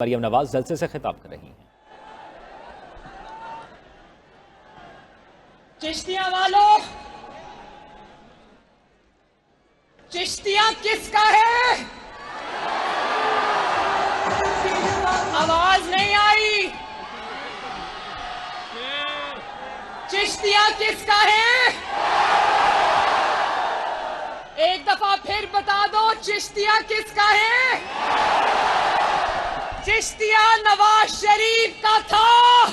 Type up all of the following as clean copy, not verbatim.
मरियम नवाज जलसे से खिताब कर रही हैं। चिश्तिया वालों, चिश्तिया किसका है? आवाज नहीं आई। चिश्तिया किसका है? एक दफा फिर बता दो, चिश्तिया किसका है? चिश्तिया नवाज शरीफ का था,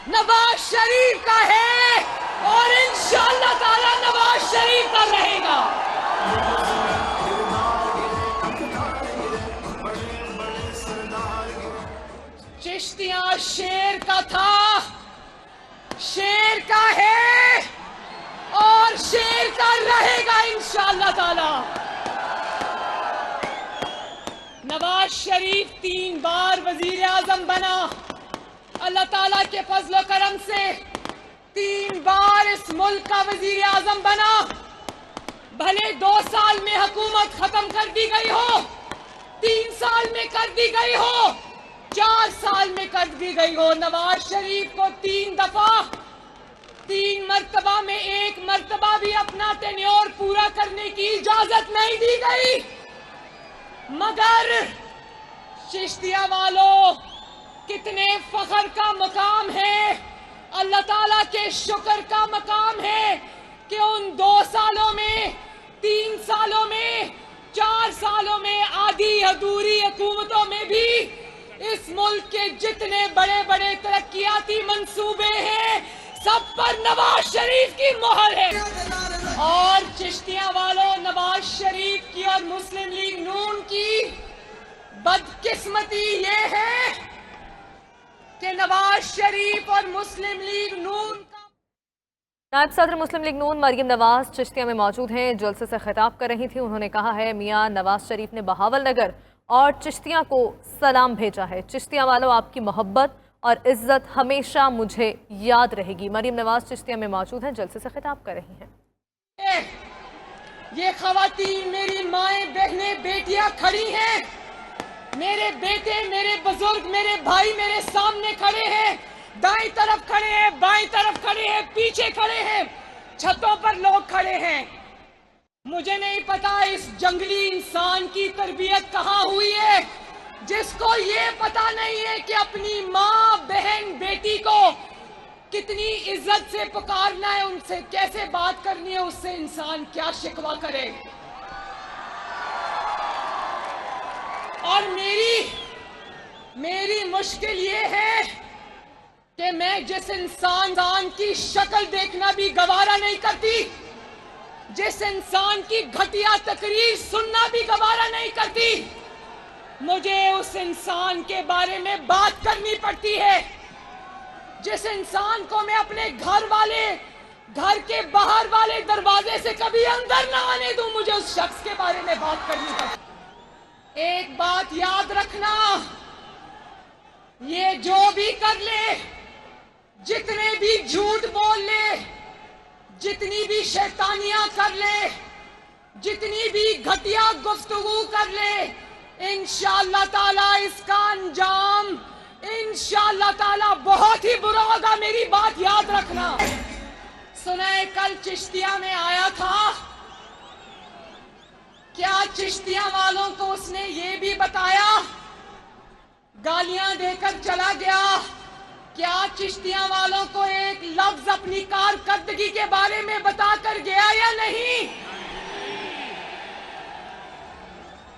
नवाज शरीफ का है और इंशाअल्लाह ताला नवाज शरीफ का रहेगा। चिश्तिया शेर का था, शेर का है और शेर का रहेगा इंशाअल्लाह ताला। नवाज शरीफ 3 बार वजीर आजम बना। अल्लाह ताला के फजल करम से 3 बार इस मुल्क का वजीर आजम बना। भले 2 साल में हुकूमत खत्म कर दी गई हो, 3 साल में कर दी गई हो, 4 साल में कर दी गई हो, नवाज शरीफ को 3 दफा 3 मर्तबा में 1 मर्तबा भी अपना टेन्योर पूरा करने की इजाजत नहीं दी गई। मगर चिश्तिया वालों, कितने फख्र का मकाम है, अल्लाह ताला के शुक्र का मकाम है कि उन 2 सालों में, 3 सालों में, 4 सालों में, आधी अधूरी हुकूमतों में भी इस मुल्क के जितने बड़े बड़े तरक्कियाती मंसूबे हैं, सब पर नवाज शरीफ की मोहर है। और चिश्तिया वालों, नवाज शरीफ की और मुस्लिम लीग नून की बदकिस्मती ये है कि नवाज शरीफ और मुस्लिम लीग नून का नायब सदर मुस्लिम लीग नून मरियम नवाज चिश्तिया में मौजूद हैं, जलसे से खिताब कर रही थी। उन्होंने कहा है मियां नवाज शरीफ ने बहावल नगर और चिश्तिया को सलाम भेजा है। चिश्तिया वालों, आपकी मोहब्बत और इज्जत हमेशा मुझे याद रहेगी। मरियम नवाज चिश्तिया में मौजूद हैं, जलसे से खिताब कर रही हैं। ये खवातीन, मेरी माएं, बहनें, बेटियां खड़ी हैं, मेरे बेटे, मेरे बुजुर्ग, मेरे भाई मेरे सामने खड़े हैं, दाईं तरफ खड़े हैं, बाईं तरफ खड़े हैं, पीछे खड़े हैं, छतों पर लोग खड़े हैं। मुझे नहीं पता इस जंगली इंसान की तरबियत कहाँ हुई है, जिसको ये पता नहीं है कि अपनी माँ, बहन, बेटी को कितनी इज्जत से पुकारना है, उनसे कैसे बात करनी है, उससे इंसान क्या शिकवा करे। और मेरी मुश्किल ये है कि मैं जिस इंसान की शक्ल देखना भी गवारा नहीं करती, जिस इंसान की घटिया तकरीर सुनना भी गवारा नहीं करती, मुझे उस इंसान के बारे में बात करनी पड़ती है। जिस इंसान को मैं अपने घर के बाहर वाले दरवाजे से कभी अंदर ना आने दूं, मुझे उस शख्स के बारे में बात करनी पड़ती। एक बात याद रखना, ये जो भी कर ले, जितने भी झूठ बोल ले, जितनी भी शैतानियां कर ले, जितनी भी घटिया गुफ्तगू कर ले, इंशाअल्लाह ताला इसका अंजाम इंशाअल्लाह ताला बहुत ही बुरा होगा। मेरी बात याद रखना। सुनाए, कल चिश्तिया में आया था, क्या चिश्तिया वालों को उसने ये भी बताया, गालियां देकर चला गया, क्या चिश्तिया वालों को एक लफ्ज अपनी कारकर्दगी के बारे में बताकर गया या नहीं?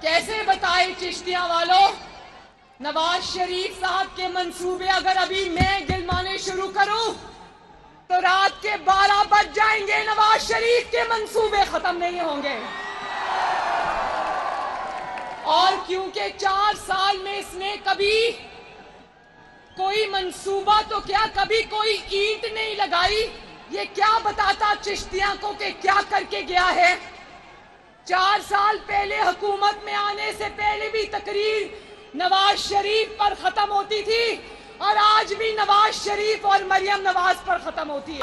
कैसे बताए चिश्तिया वालों? नवाज शरीफ साहब के मंसूबे अगर अभी मैं गिनवाने शुरू करूं तो रात के 12 बज जाएंगे, नवाज शरीफ के मंसूबे खत्म नहीं होंगे। और क्योंकि 4 साल में इसने कभी कोई मंसूबा तो क्या, कभी कोई ईंट नहीं लगाई, ये क्या बताता चिश्तिया को कि क्या करके गया है। 4 साल पहले हुकूमत में आने से पहले भी तकरीर नवाज शरीफ पर खत्म होती थी और आज भी नवाज शरीफ और मरियम नवाज पर खत्म होती है।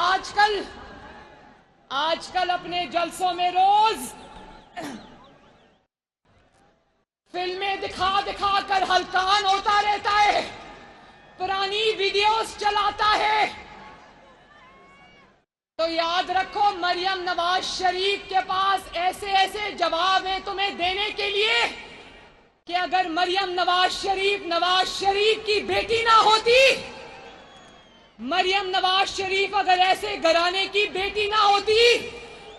आजकल अपने जलसों में रोज फिल्में दिखा दिखा कर हलकान होता रहता है, पुरानी वीडियोस चलाता है। तो याद रखो, मरियम नवाज शरीफ के पास ऐसे ऐसे जवाब हैं तुम्हें देने के लिए कि अगर मरियम नवाज शरीफ की बेटी ना होती, मरियम नवाज शरीफ अगर ऐसे घराने की बेटी ना होती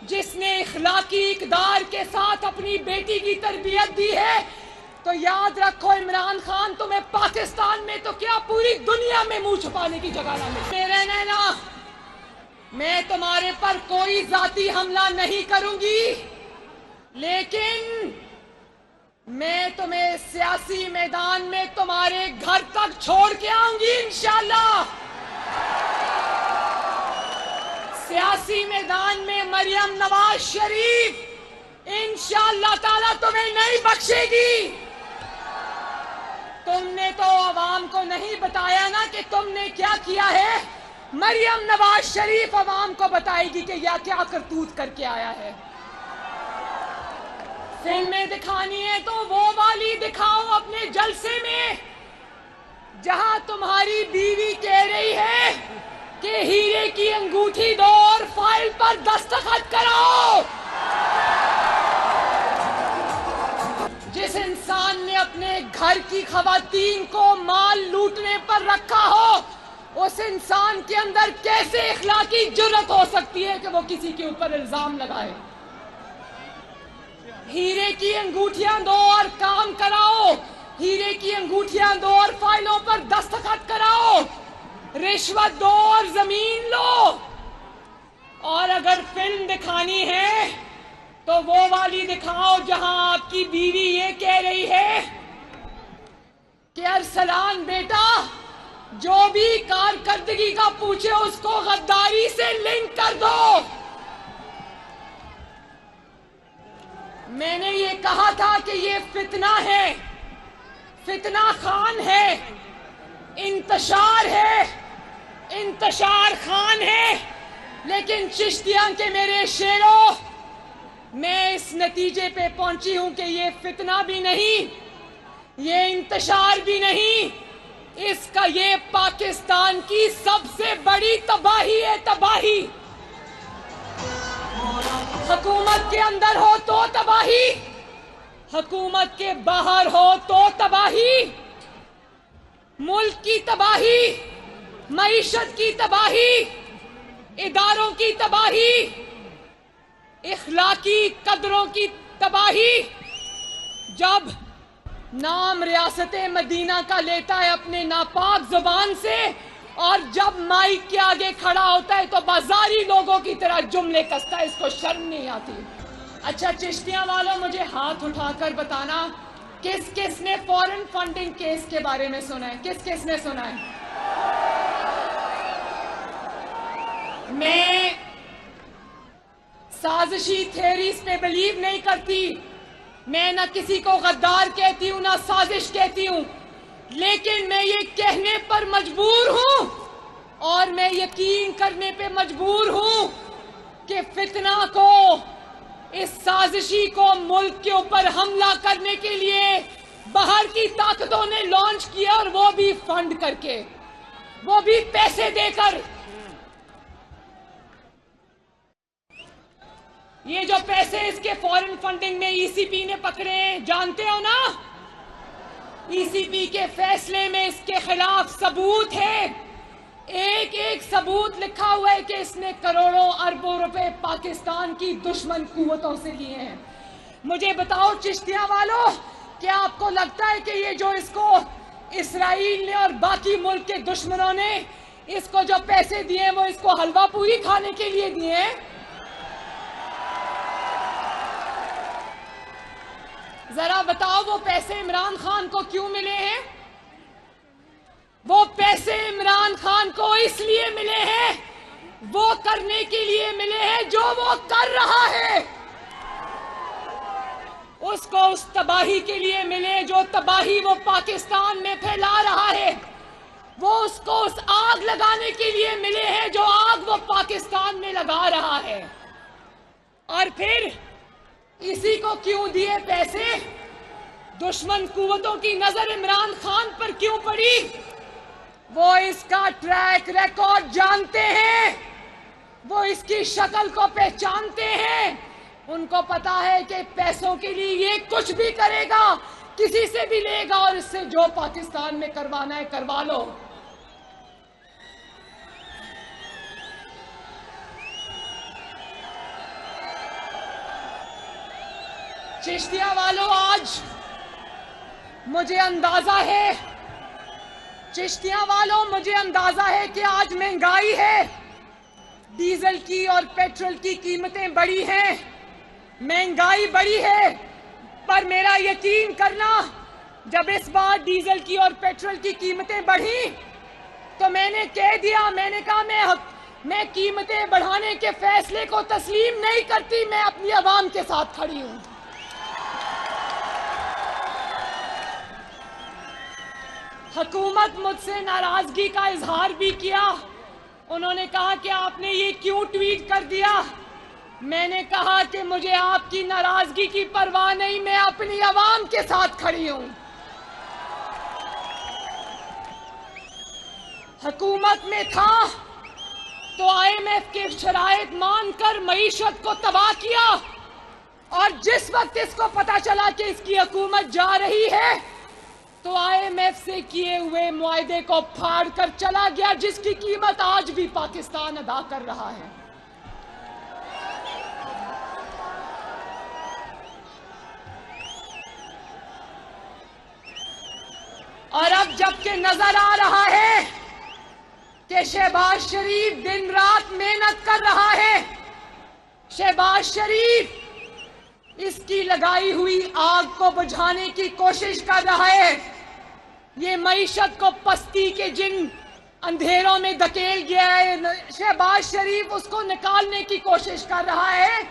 जिसने इखलाकी इकदार के साथ अपनी बेटी की तरबियत दी है, तो याद रखो इमरान खान तुम्हें पाकिस्तान में तो क्या पूरी दुनिया में मुंह छुपाने की जगह ना मिले। मेरे नैना, मैं तुम्हारे पर कोई जाती हमला नहीं करूंगी, लेकिन मैं तुम्हें सियासी मैदान में तुम्हारे घर तक छोड़ के आऊंगी इंशाल्लाह। सियासी मैदान में मरियम नवाज शरीफ इंशाल्लाह ताला तुम्हें नहीं बख्शेगी। तुमने तो अवाम को नहीं बताया ना कि तुमने क्या किया है। मरियम नवाज शरीफ अवाम को बताएगी कि यह क्या करतूत करके आया है। फिल्में दिखानी है तो वो वाली दिखाओ अपने जलसे में, जहां तुम्हारी बीवी कह रही है कि हीरे की अंगूठी दो और फाइल पर दस्तखत कराओ। जिस इंसान ने अपने घर की खवातीन को माल लूटने पर रखा हो, उस इंसान के अंदर कैसे इखलाकी जुर्रत हो सकती है कि वो किसी के ऊपर इल्जाम लगाए। हीरे की अंगूठियां दो और काम कराओ, हीरे की अंगूठियां दो और फाइलों पर दस्तखत कराओ, रिश्वत दो और जमीन लो। और अगर फिल्म दिखानी है तो वो वाली दिखाओ जहां आपकी बीवी ये कह रही है कि अरसलान बेटा जो भी कारकर्दगी का पूछे उसको गद्दारी से लिंक कर दो। मैंने ये कहा था कि ये फितना है, फितना खान है, इंतशार है, इंतशार खान है। लेकिन चिश्तियां के मेरे शेरों, मैं इस नतीजे पे पहुंची हूं कि ये फितना भी नहीं, ये इंतशार भी नहीं, इसका ये पाकिस्तान की सबसे बड़ी तबाही है। तबाही हुकूमत के अंदर हो तो तबाही, हुकूमत के बाहर हो तो तबाही, मुल्क की तबाही, मईशत की तबाही, इदारों की तबाही, इखलाकी कदरों की तबाही। जब नाम रियासत मदीना का लेता है अपने नापाक जुबान से, और जब माइक के आगे खड़ा होता है तो बाजारी लोगों की तरह जुमले कसता है, इसको शर्म नहीं आती। अच्छा चिश्तियां वालों, मुझे हाथ उठाकर बताना किस किस ने फॉरेन फंडिंग केस के बारे में सुना है, किस किस ने सुना है। मैं साजिशी थ्योरीज पे बिलीव नहीं करती, मैं ना किसी को गद्दार कहती हूं ना साजिश कहती हूं, लेकिन मैं ये कहने पर मजबूर हूं और मैं यकीन करने पे मजबूर हूं कि फितना को, इस साजिशी को मुल्क के ऊपर हमला करने के लिए बाहर की ताकतों ने लॉन्च किया, और वो भी फंड करके, वो भी पैसे देकर। ये जो पैसे इसके फॉरेन फंडिंग में ईसीपी ने पकड़े हैं, जानते हो ना, ईसीपी के फैसले में इसके खिलाफ सबूत है, एक एक सबूत लिखा हुआ है कि इसने करोड़ों अरबों रुपए पाकिस्तान की दुश्मन कुव्वतों से लिए हैं। मुझे बताओ चिश्तिया वालों, क्या आपको लगता है कि ये जो इसको इसराइल ने और बाकी मुल्क के दुश्मनों ने इसको जो पैसे दिए वो इसको हलवा पूरी खाने के लिए दिए हैं? जरा बताओ वो पैसे इमरान खान को क्यों मिले हैं? वो पैसे इमरान खान को इसलिए मिले हैं, वो करने के लिए मिले हैं जो वो कर रहा है। उसको उस तबाही के लिए मिले जो तबाही वो पाकिस्तान में फैला रहा है, वो उसको उस आग लगाने के लिए मिले हैं जो आग वो पाकिस्तान में लगा रहा है। और फिर इसी को क्यों दिए पैसे? दुश्मन कुव्वतों की नजर इमरान खान पर क्यों पड़ी? वो इसका ट्रैक रिकॉर्ड जानते हैं, वो इसकी शक्ल को पहचानते हैं। उनको पता है कि पैसों के लिए ये कुछ भी करेगा, किसी से भी लेगा और इससे जो पाकिस्तान में करवाना है करवा लो। चिश्तिया वालों, आज मुझे अंदाजा है, चिश्तिया वालों मुझे अंदाजा है कि आज महंगाई है, डीजल की और पेट्रोल की कीमतें बढ़ी हैं, महंगाई बढ़ी है। पर मेरा यकीन करना, जब इस बार डीजल की और पेट्रोल की कीमतें बढ़ी तो मैंने कह दिया, मैंने कहा मैं कीमतें बढ़ाने के फैसले को तस्लीम नहीं करती, मैं अपनी आवाम के साथ खड़ी हूं। हुकूमत मुझसे नाराजगी का इजहार भी किया। उन्होंने कहा कि आपने ये क्यों ट्वीट कर दिया। मैंने कहा कि मुझे आपकी नाराजगी की परवाह नहीं, मैं अपनी आवाम के साथ खड़ी हूं। हुकूमत में था तो IMF के शराइत मानकर मईशत को तबाह किया, और जिस वक्त इसको पता चला कि इसकी हुकूमत जा रही है तो IMF से किए हुए मुआहदे को फाड़ कर चला गया, जिसकी कीमत आज भी पाकिस्तान अदा कर रहा है। और अब जबकि नजर आ रहा है कि शहबाज शरीफ दिन रात मेहनत कर रहा है, शहबाज शरीफ इसकी लगाई हुई आग को बुझाने की कोशिश कर रहा है, ये मईशत को पस्ती के जिन अंधेरों में धकेल गया है, शहबाज शरीफ उसको निकालने की कोशिश कर रहा है।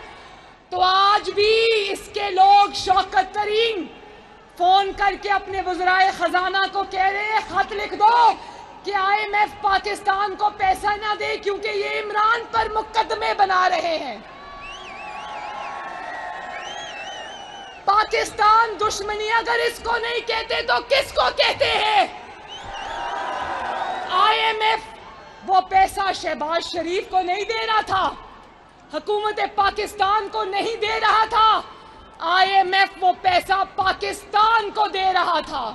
तो आज भी इसके लोग शौकत तरीन फोन करके अपने वज़राए खजाना को कह रहे हैं, खत लिख दो कि IMF पाकिस्तान को पैसा ना दे क्योंकि ये इमरान पर मुकदमे बना रहे हैं। पाकिस्तान दुश्मनी अगर इसको नहीं कहते तो किसको कहते हैं? IMF वो पैसा शहबाज शरीफ को नहीं दे रहा था, हुकूमत पाकिस्तान को नहीं दे रहा था, IMF वो पैसा पाकिस्तान को दे रहा था।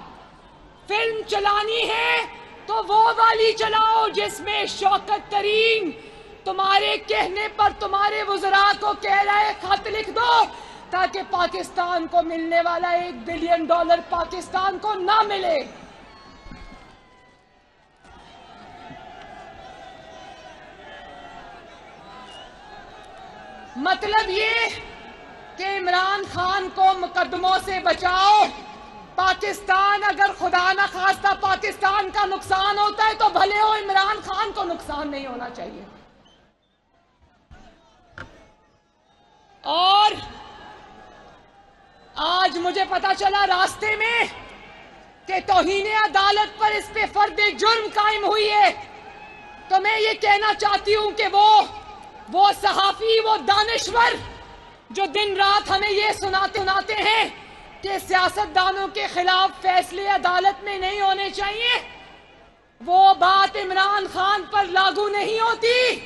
फिल्म चलानी है तो वो वाली चलाओ जिसमें शौकत तरीन तुम्हारे कहने पर तुम्हारे वज़रा को कह रहा है खत लिख दो ताकि पाकिस्तान को मिलने वाला $1 बिलियन पाकिस्तान को ना मिले। मतलब ये कि इमरान खान को मुकदमों से बचाओ, पाकिस्तान अगर खुदा न खास्ता पाकिस्तान का नुकसान होता है तो भले हो, इमरान खान को नुकसान नहीं होना चाहिए। और आज मुझे पता चला रास्ते में कि तौहीन अदालत पर इस पे फर्दे जुर्म कायम हुई है। तो मैं ये कहना चाहती हूं कि वो सहाफी, वो दानिश्वर जो दिन रात हमें ये सुनाते हैं कि सियासतदानों के खिलाफ फैसले अदालत में नहीं होने चाहिए, वो बात इमरान खान पर लागू नहीं होती,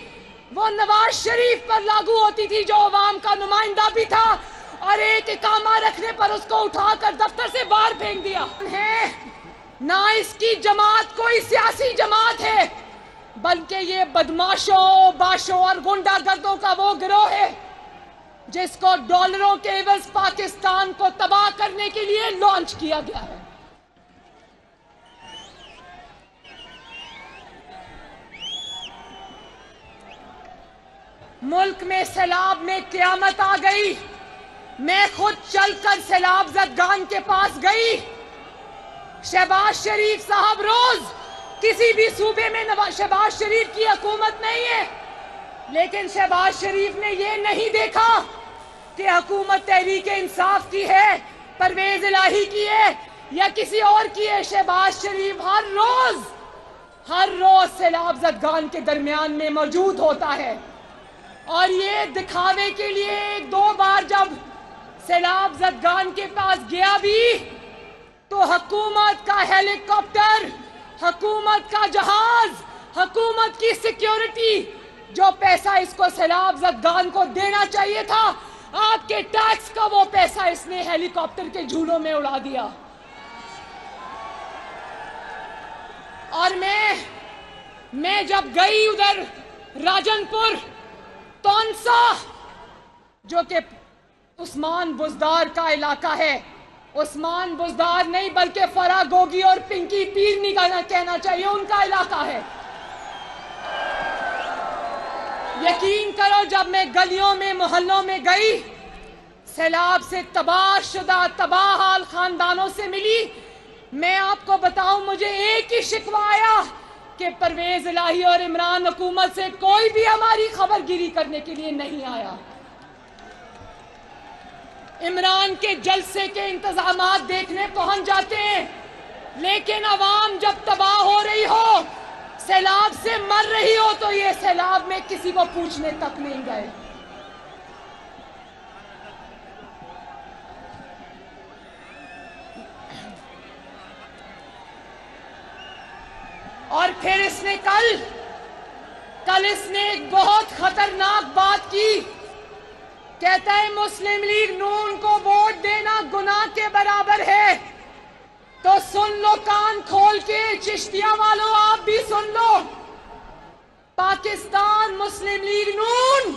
वो नवाज शरीफ पर लागू होती थी जो अवाम का नुमाइंदा भी था, और एक इकामा रखने पर उसको उठाकर दफ्तर से बाहर फेंक दिया है। ना इसकी जमात कोई सियासी जमात है, बल्कि ये बदमाशों, बाशों और गुंडागर्दों का वो गिरोह है जिसको डॉलरों के एवज पाकिस्तान को तबाह करने के लिए लॉन्च किया गया है। मुल्क में सैलाब में क़यामत आ गई। मैं खुद चलकर सैलाब ज़दगान के पास गई। शहबाज शरीफ साहब, रोज किसी भी सूबे में शहबाज शरीफ की हुकूमत नहीं है, लेकिन शहबाज शरीफ ने यह नहीं देखा कि हुकूमत तहरीक इंसाफ की है, परवेज इलाही की है या किसी और की है। शहबाज शरीफ हर रोज सैलाब ज़दगान के दरमियान में मौजूद होता है, और ये दिखावे के लिए 1-2 बार जब सैलाब ज़दगान के पास गया भी तो हुकूमत का हेलीकॉप्टर, हुकूमत का जहाज, हुकूमत की सिक्योरिटी, जो पैसा इसको सैलाब ज़दगान को देना चाहिए था, आपके टैक्स का वो पैसा इसने हेलीकॉप्टर के झूलों में उड़ा दिया। और मैं जब गई उधर राजनपुर, तौनसा, जो कि उस्मान बुज़दार का इलाका है, उस्मान बुज़दार नहीं बल्कि फराह गोगी और पिंकी पीर निकालना कहना चाहिए, उनका इलाका है। यकीन करो, जब मैं गलियों में मोहल्लों में गई, सैलाब से तबाहशुदा तबाह हाल खानदानों से मिली, मैं आपको बताऊं, मुझे एक ही शिकवा आया कि परवेज इलाही और इमरान हुकूमत से कोई भी हमारी खबरगिरी करने के लिए नहीं आया। इमरान के जलसे के इंतजामात देखने पहुंच जाते हैं, लेकिन अवाम जब तबाह हो रही हो, सैलाब से मर रही हो, तो ये सैलाब में किसी को पूछने तक नहीं गए। और फिर इसने कल इसने एक बहुत खतरनाक बात की। कहता है मुस्लिम लीग नून को वोट देना गुनाह के बराबर है। तो सुन लो कान खोल के, चिश्तिया वालों आप भी सुन लो। पाकिस्तान मुस्लिम लीग नून,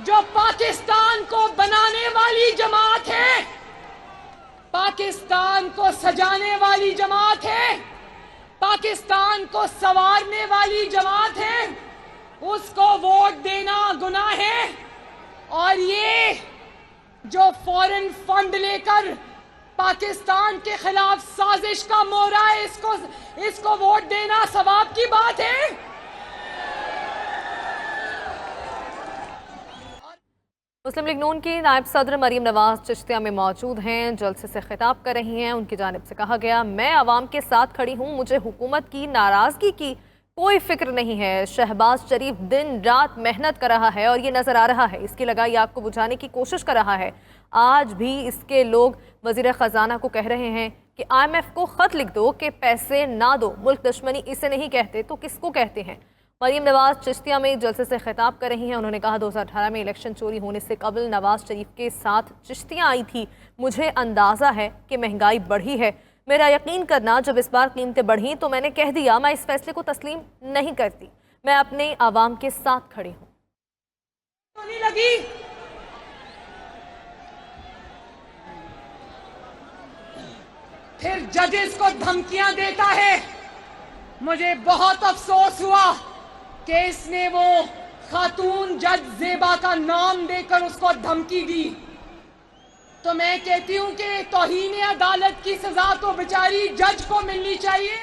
जो पाकिस्तान को बनाने वाली जमात है, पाकिस्तान को सजाने वाली जमात है, पाकिस्तान को संवारने वाली जमात है, उसको वोट देना गुनाह है। और ये जो फॉरेन फंड लेकर पाकिस्तान के खिलाफ साजिश का मोहरा है, इसको वोट देना सवाब की बात है। मुस्लिम लीग नून की नायब सदर मरीम नवाज चिश्तिया में मौजूद हैं, जलसे से खिताब कर रही हैं। उनकी जानिब से कहा गया, मैं आवाम के साथ खड़ी हूँ, मुझे हुकूमत की नाराज़गी की कोई फिक्र नहीं है। शहबाज शरीफ दिन रात मेहनत कर रहा है और ये नज़र आ रहा है, इसकी लगाई आग को बुझाने की कोशिश कर रहा है। आज भी इसके लोग वज़ीर ख़जाना को कह रहे हैं कि IMF को ख़त लिख दो कि पैसे ना दो। मुल्क दुश्मनी इसे नहीं कहते तो किसको कहते हैं। मरीम नवाज चिश्तिया में जलसे से खिताब कर रही हैं। उन्होंने कहा 2018 में इलेक्शन चोरी होने से कबल नवाज शरीफ के साथ चिश्तियाँ आई थी। मुझे अंदाज़ा है कि महंगाई बढ़ी है। मेरा यकीन करना, जब इस बार कीमतें बढ़ी तो मैंने कह दिया मैं इस फैसले को तस्लीम नहीं करती, मैं अपने आवाम के साथ खड़ी हूँ। लगी फिर जजेस को धमकियां देता है। मुझे बहुत अफसोस हुआ कि इसने वो खातून जज ज़ेबा का नाम देकर उसको धमकी दी। तो मैं कहती हूं कि तौहीन अदालत की सजा तो बेचारी जज को मिलनी चाहिए।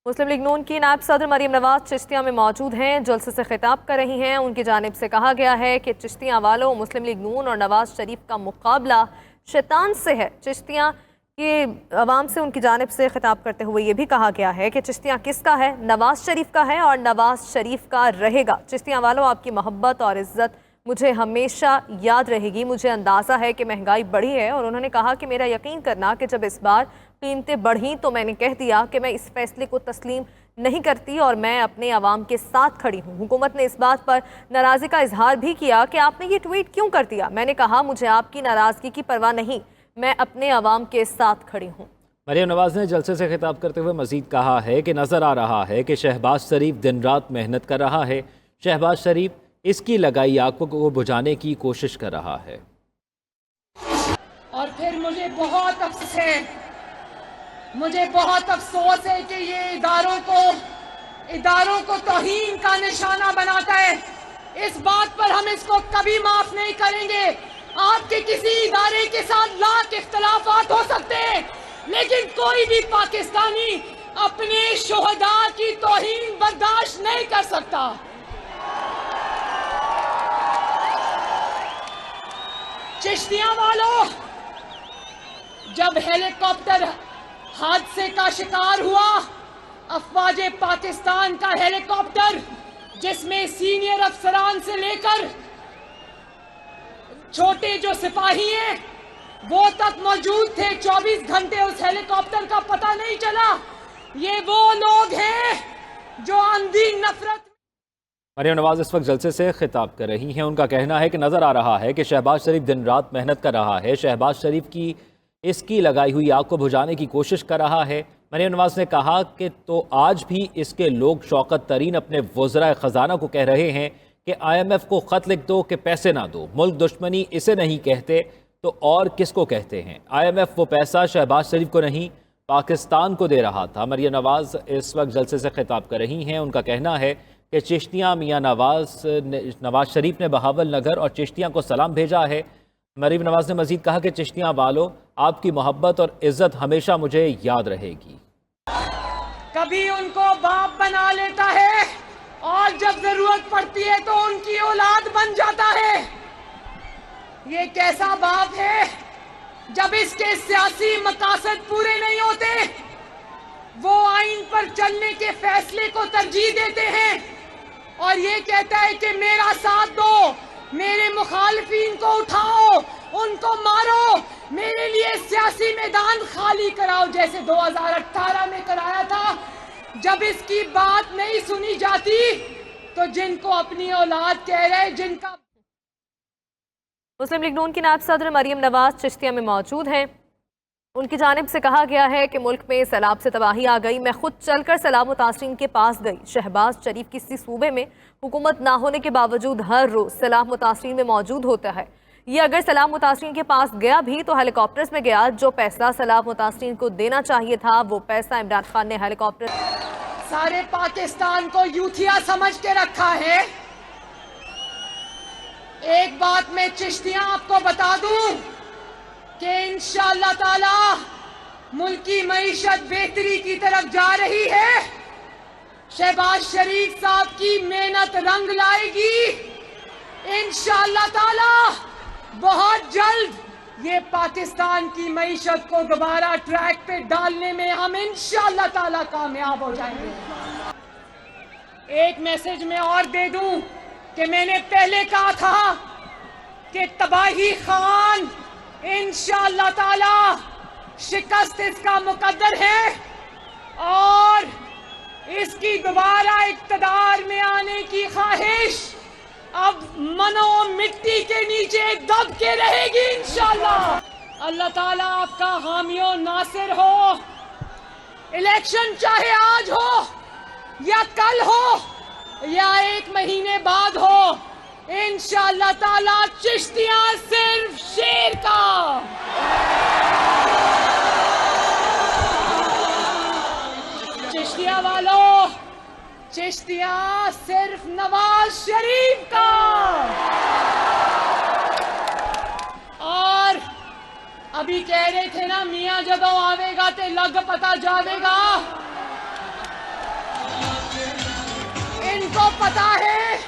मुस्लिम लीग नून की नायब सदर मरीम नवाज चिश्तिया में मौजूद हैं, जलसे से खिताब कर रही हैं। उनकी जानिब से कहा गया है कि चिश्तिया वालों, मुस्लिम लीग नून और नवाज शरीफ का मुकाबला शैतान से है। चिश्तिया की आवाम से उनकी जानिब से खिताब करते हुए ये भी कहा गया है कि चिश्तिया किसका है, नवाज शरीफ का है और नवाज शरीफ का रहेगा। चिश्तिया वालों, आपकी मोहब्बत और इज़्ज़त मुझे हमेशा याद रहेगी। मुझे अंदाज़ा है कि महंगाई बढ़ी है और उन्होंने कहा कि मेरा यकीन करना कि जब इस बार कीमतें बढ़ी तो मैंने कह दिया कि मैं इस फैसले को तस्लीम नहीं करती और मैं अपने आवाम के साथ खड़ी हूँ। हुकूमत ने इस बात पर नाराज़गी का इजहार भी किया कि आपने ये ट्वीट क्यों कर दिया। मैंने कहा मुझे आपकी नाराज़गी की परवाह नहीं, मैं अपने आवाम के साथ खड़ी हूँ। मरीम नवाज ने जलसे से खिताब करते हुए मजीद कहा है कि नज़र आ रहा है कि शहबाज शरीफ दिन रात मेहनत कर रहा है। शहबाज शरीफ इसकी लगाई आग को बुझाने की कोशिश कर रहा है। और फिर मुझे बहुत अफसोस है कि ये इदारों को तौहीन का निशाना बनाता है। इस बात पर हम इसको कभी माफ नहीं करेंगे। आपके किसी इदारे के साथ लाख इख्तलाफात हो सकते हैं, लेकिन कोई भी पाकिस्तानी अपने शुहदा की तौहीन बर्दाश्त नहीं कर सकता। चिश्तिया वालों, जब हेलीकॉप्टर हादसे का शिकार हुआ, अफवाज पाकिस्तान का हेलीकॉप्टर जिसमें सीनियर अफसरान से लेकर छोटे जो सिपाही हैं वो तक मौजूद थे। 24 घंटे उस हेलीकॉप्टर का पता नहीं चला। ये वो लोग हैं जो अंधी नफरत। मरियम नवाज इस वक्त जलसे से खिताब कर रही हैं। उनका कहना है कि नज़र आ रहा है कि शहबाज शरीफ दिन रात मेहनत कर रहा है। शहबाज शरीफ की इसकी लगाई हुई आग को बुझाने की कोशिश कर रहा है। मरियम नवाज ने कहा कि तो आज भी इसके लोग शौकत तरीन अपने वज़राए ख़जाना को कह रहे हैं कि IMF को ख़त लिख दो कि पैसे ना दो। मुल्क दुश्मनी इसे नहीं कहते तो और किसको कहते हैं। IMF वो पैसा शहबाज शरीफ को नहीं पाकिस्तान को दे रहा था। मरियम नवाज इस वक्त जलसे से खिताब कर रही हैं। उनका कहना है कि चिश्तियाँ मियाँ नवाज शरीफ ने बहावल नगर और चिश्तियाँ को सलाम भेजा है। मरियम नवाज ने मजीद कहा कि चिश्तियाँ वालों, आपकी मोहब्बत और इज्जत हमेशा मुझे याद रहेगी। कभी उनको बाप बना लेता है और जब जरूरत पड़ती है तो उनकी औलाद बन जाता है। ये कैसा बाप है जब इसके सियासी मकासद पूरे नहीं होते, वो आइन पर चलने के फैसले को तरजीह देते हैं और ये कहता है कि मेरा साथ दो, मेरे मुखालिफिन को उठाओ, उनको मारो, मेरे लिए सियासी मैदान खाली कराओ, जैसे 2018 में कराया था। जब इसकी बात नहीं सुनी जाती तो जिनको अपनी औलाद कह रहे, जिनका मुस्लिम लीग नून की नायब सदर मरियम नवाज चिश्तिया में मौजूद हैं। उनकी जानिब से कहा गया है कि मुल्क में सैलाब से तबाही आ गई। मैं खुद चलकर सैलाब मुतासरीन के पास गई। शहबाज शरीफ किसी सूबे में हुकूमत ना होने के बावजूद हर रोज सैलाब मुतासरीन में मौजूद होता है। ये अगर सैलाब मुतासरीन के पास गया भी तो हेलीकॉप्टर्स में गया। जो पैसा सैलाब मुतासरीन को देना चाहिए था वो पैसा इमरान खान ने हेलीकॉप्टर। सारे पाकिस्तान को यूथिया समझ के रखा है। एक बात मैं चिश्तियां आपको बता दूं कि इंशाअल्लाह ताला मुल्क की मईशत बेहतरी की तरफ जा रही है। शहबाज शरीफ साहब की मेहनत रंग लाएगी इंशाअल्लाह ताला। बहुत जल्द ये पाकिस्तान की मईशत को दोबारा ट्रैक पे डालने में हम इंशाअल्लाह ताला कामयाब हो जाएंगे। एक मैसेज मैं और दे दूं कि मैंने पहले कहा था कि तबाही खान इंशाअल्लाह ताला शिकस्त इसका मुकद्दर है और इसकी दोबारा इक्तदार में आने की ख्वाहिश अब मनो मिट्टी के नीचे दब के रहेगी इंशाअल्लाह। अल्लाह ताला आपका हामियो नासिर हो। इलेक्शन चाहे आज हो या कल हो या 1 महीने बाद हो, इंशाअल्लाह ताला चिश्तियां सिर्फ शेर का। चिश्तिया वालों, चिश्तियां सिर्फ नवाज शरीफ का। और अभी कह रहे थे ना, मियां जदों आवेगा ते लग पता जावेगा। इनको पता है,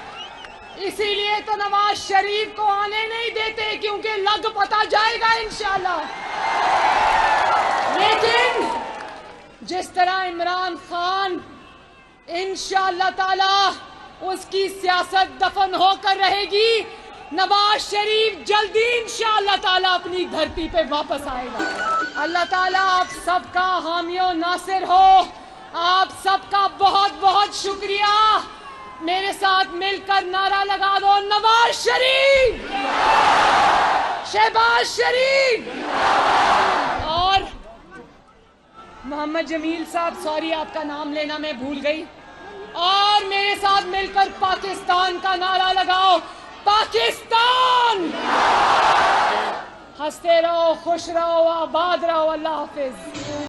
इसीलिए तो नवाज शरीफ को आने नहीं देते, क्योंकि लग पता जाएगा इंशाअल्लाह। लेकिन जिस तरह इमरान खान इंशाअल्लाह ताला उसकी सियासत दफन होकर रहेगी, नवाज शरीफ जल्दी इंशाअल्लाह ताला अपनी धरती पे वापस आएगा। अल्लाह ताला आप सबका हामियो नासिर हो। आप सबका बहुत बहुत शुक्रिया। मेरे साथ मिलकर नारा लगा दो, नवाज शरीफ, शहबाज शरीफ। और मोहम्मद जमील साहब, सॉरी आपका नाम लेना मैं भूल गई। और मेरे साथ मिलकर पाकिस्तान का नारा लगाओ, पाकिस्तान। हंसते रहो, खुश रहो, आबाद रहो। अल्लाह हाफिज।